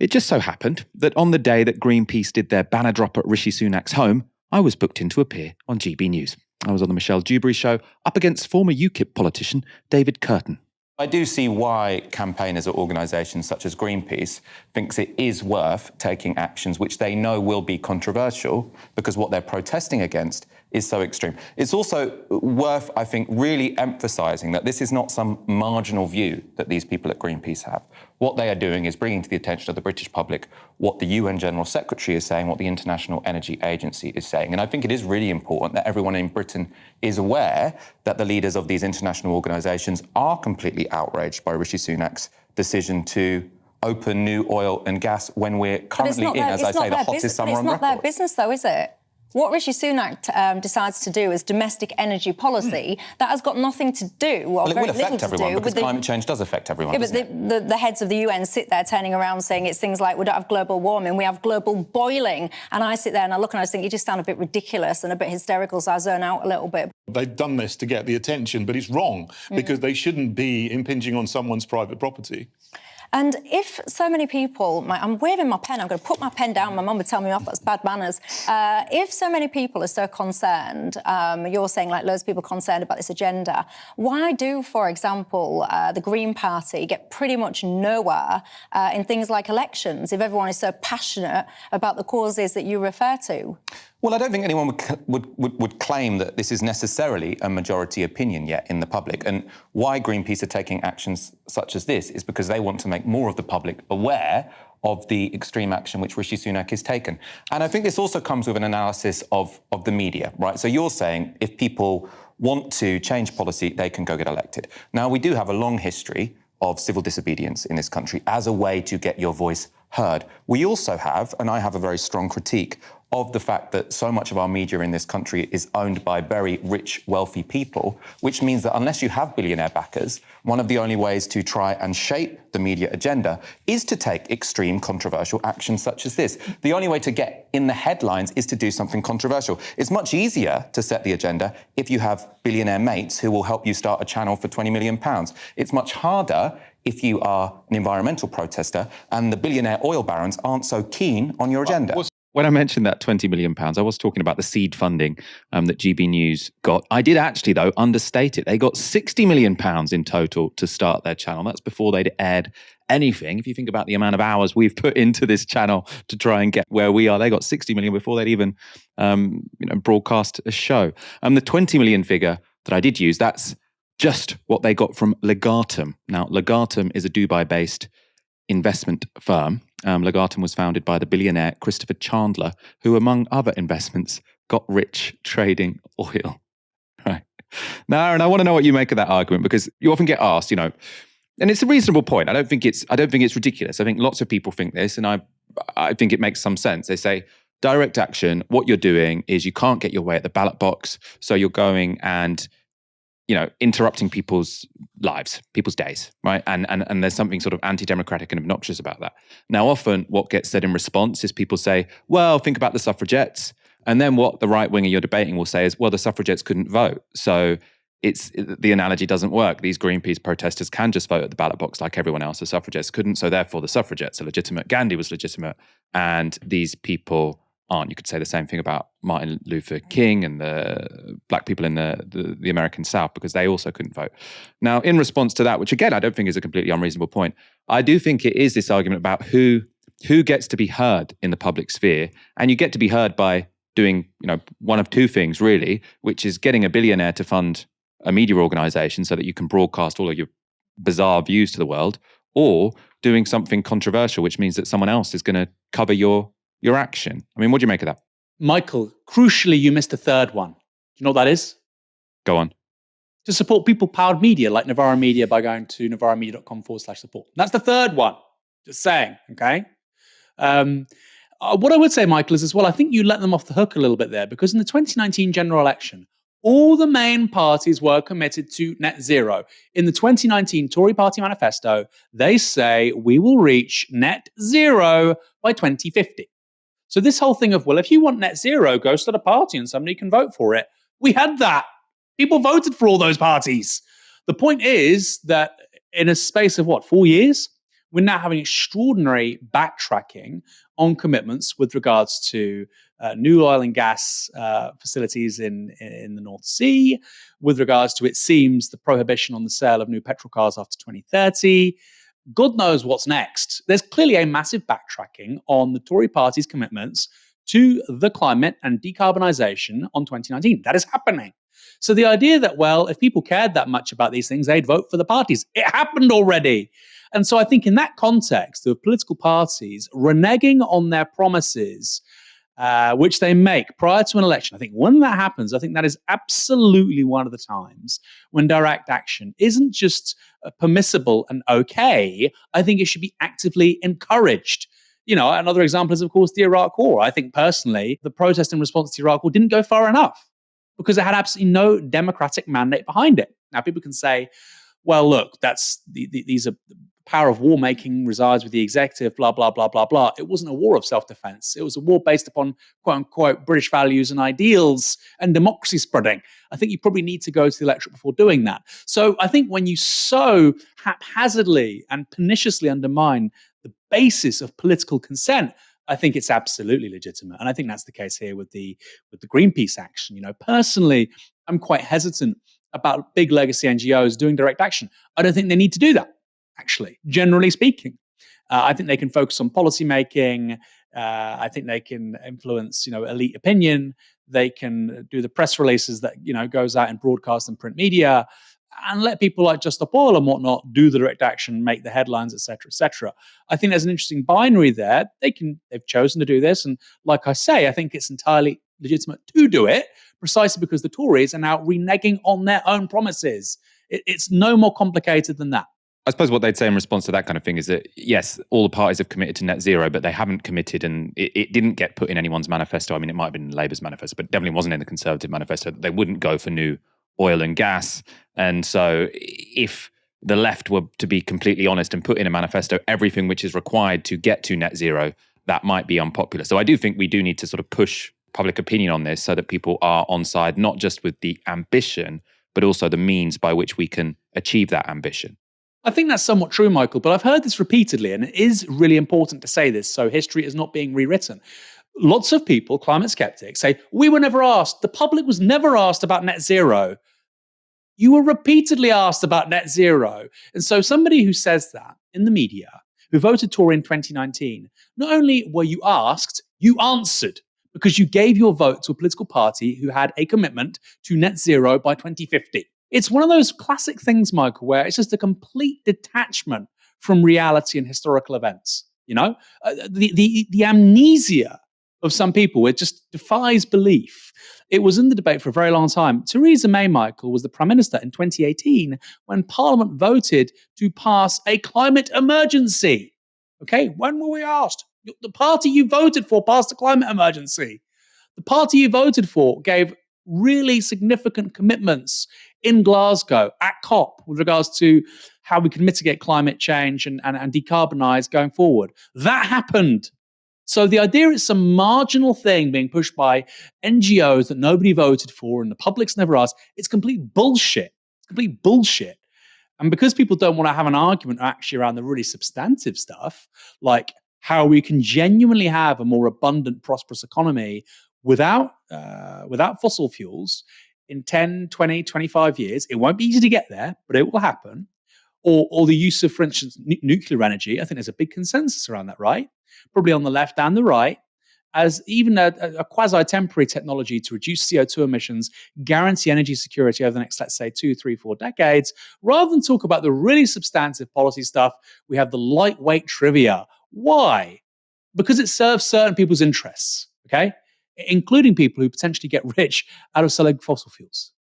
It just so happened that on the day that Greenpeace did their banner drop at Rishi Sunak's home, I was booked in to appear on GB News. I was on the Michelle Dewberry show up against former UKIP politician David Curtin. I do see why campaigners or organisations such as Greenpeace thinks it is worth taking actions which they know will be controversial because what they're protesting against is so extreme. It's also worth, I think, really emphasising that this is not some marginal view that these people at Greenpeace have. What they are doing is bringing to the attention of the British public what the UN General Secretary is saying, what the International Energy Agency is saying. And I think it is really important that everyone in Britain is aware that the leaders of these international organisations are completely outraged by Rishi Sunak's decision to open new oil and gas when we're currently in, as I say, the hottest summer on record. It's not their business, though, is it? What Rishi Sunak decides to do is domestic energy policy. That has got nothing to do, or it very will affect little to everyone do because with climate change does affect everyone. Yeah, but the heads of the UN sit there turning around saying it's things like we don't have global warming, we have global boiling. And I sit there and I look and I think you just sound a bit ridiculous and a bit hysterical, so I zone out a little bit. They've done this to get the attention, but it's wrong because they shouldn't be impinging on someone's private property. And if so many people, I'm waving my pen, I'm going to put my pen down, my mum would tell me off, that's bad manners. If so many people are so concerned, you're saying like loads of people concerned about this agenda, why do, for example, the Green Party get pretty much nowhere in things like elections if everyone is so passionate about the causes that you refer to? Well, I don't think anyone would claim that this is necessarily a majority opinion yet in the public. And why Greenpeace are taking actions such as this is because they want to make more of the public aware of the extreme action which Rishi Sunak has taken. And I think this also comes with an analysis of the media, right? So you're saying if people want to change policy, they can go get elected. Now, we do have a long history of civil disobedience in this country as a way to get your voice heard. We also have, and I have a very strong critique of the fact that so much of our media in this country is owned by very rich, wealthy people, which means that unless you have billionaire backers, one of the only ways to try and shape the media agenda is to take extreme controversial actions such as this. The only way to get in the headlines is to do something controversial. It's much easier to set the agenda if you have billionaire mates who will help you start a channel for £20 million. It's much harder if you are an environmental protester and the billionaire oil barons aren't so keen on your agenda. When I mentioned that £20 million, I was talking about the seed funding that GB News got. I did actually, though, understate it. They got £60 million in total to start their channel. That's before they'd aired anything. If you think about the amount of hours we've put into this channel to try and get where we are, they got 60 million before they'd even broadcast a show. The 20 million figure that I did use, that's just what they got from Legatum. Now, Legatum is a Dubai-based investment firm. Legatum was founded by the billionaire Christopher Chandler, who, among other investments, got rich trading oil. Right. Now, Aaron, I want to know what you make of that argument, because you often get asked, and it's a reasonable point. I don't think it's ridiculous. I think lots of people think this, and I think it makes some sense. They say, direct action, what you're doing is you can't get your way at the ballot box, so you're going and interrupting people's lives, people's days, right? And there's something sort of anti-democratic and obnoxious about that. Now, often what gets said in response is people say, well, think about the suffragettes. And then what the right winger you're debating will say is, well, the suffragettes couldn't vote. So the analogy doesn't work. These Greenpeace protesters can just vote at the ballot box like everyone else. The suffragettes couldn't. So therefore the suffragettes are legitimate. Gandhi was legitimate. And these people aren't. You could say the same thing about Martin Luther King and the black people in the American South, because they also couldn't vote. Now, in response to that, which again, I don't think is a completely unreasonable point, I do think it is this argument about who gets to be heard in the public sphere. And you get to be heard by doing, one of two things really, which is getting a billionaire to fund a media organization so that you can broadcast all of your bizarre views to the world, or doing something controversial, which means that someone else is going to cover your action. I mean, what do you make of that? Michael, crucially, you missed a third one. Do you know what that is? Go on. To support people-powered media like Novara Media by going to novaramedia.com/support. That's the third one. Just saying, okay? What I would say, Michael, is as well, I think you let them off the hook a little bit there, because in the 2019 general election, all the main parties were committed to net zero. In the 2019 Tory party manifesto, they say we will reach net zero by 2050. So this whole thing of, well, if you want net zero, go start a party and somebody can vote for it. We had that. People voted for all those parties. The point is that in a space of 4 years, we're now having extraordinary backtracking on commitments with regards to new oil and gas facilities in the North Sea, with regards to, it seems, the prohibition on the sale of new petrol cars after 2030. God knows what's next. There's clearly a massive backtracking on the Tory party's commitments to the climate and decarbonisation on 2019. That is happening. So the idea that, well, if people cared that much about these things, they'd vote for the parties. It happened already. And so I think in that context of political parties reneging on their promises, which they make prior to an election, I think when that happens, I think that is absolutely one of the times when direct action isn't just permissible and okay. I think it should be actively encouraged. You know, another example is, of course, the Iraq War. I think personally, the protest in response to the Iraq War didn't go far enough because it had absolutely no democratic mandate behind it. Now, people can say, well, look, these are power of war making resides with the executive, blah, blah, blah, blah, blah. It wasn't a war of self-defense. It was a war based upon, quote unquote, British values and ideals and democracy spreading. I think you probably need to go to the electorate before doing that. So I think when you so haphazardly and perniciously undermine the basis of political consent, I think it's absolutely legitimate. And I think that's the case here with the Greenpeace action. You know, personally, I'm quite hesitant about big legacy NGOs doing direct action. I don't think they need to do that, actually, generally speaking. I think they can focus on policy making. I think they can influence, elite opinion. They can do the press releases that, goes out in broadcast and print media, and let people like Just Stop Oil and whatnot do the direct action, make the headlines, et cetera, et cetera. I think there's an interesting binary there. They've chosen to do this. And like I say, I think it's entirely legitimate to do it precisely because the Tories are now reneging on their own promises. It's no more complicated than that. I suppose what they'd say in response to that kind of thing is that, yes, all the parties have committed to net zero, but they haven't committed, and it didn't get put in anyone's manifesto. I mean, it might have been Labour's manifesto, but definitely wasn't in the Conservative manifesto. They wouldn't go for new oil and gas. And so if the left were to be completely honest and put in a manifesto everything which is required to get to net zero, that might be unpopular. So I do think we do need to sort of push public opinion on this so that people are on side, not just with the ambition, but also the means by which we can achieve that ambition. I think that's somewhat true, Michael, but I've heard this repeatedly, and it is really important to say this so history is not being rewritten. Lots of people, climate skeptics, say, we were never asked, the public was never asked about net zero. You were repeatedly asked about net zero. And so somebody who says that in the media, who voted Tory in 2019, not only were you asked, you answered, because you gave your vote to a political party who had a commitment to net zero by 2050. It's one of those classic things, Michael, where it's just a complete detachment from reality and historical events. The amnesia of some people, it just defies belief. It was in the debate for a very long time. Theresa May, Michael, was the Prime Minister in 2018 when Parliament voted to pass a climate emergency. Okay, when were we asked? The party you voted for passed a climate emergency. The party you voted for gave really significant commitments in Glasgow at COP with regards to how we can mitigate climate change and decarbonise going forward. That happened. So the idea is some marginal thing being pushed by NGOs that nobody voted for and the public's never asked. It's complete bullshit. It's complete bullshit. And because people don't want to have an argument actually around the really substantive stuff, like how we can genuinely have a more abundant, prosperous economy without fossil fuels in 10, 20, 25 years. It won't be easy to get there, but it will happen. Or the use of, for instance, nuclear energy. I think there's a big consensus around that, right? Probably on the left and the right, as even a quasi-temporary technology to reduce CO2 emissions, guarantee energy security over the next, let's say, 2, 3, 4 decades. Rather than talk about the really substantive policy stuff, we have the lightweight trivia. Why? Because it serves certain people's interests, okay? Including people who potentially get rich out of selling fossil fuels.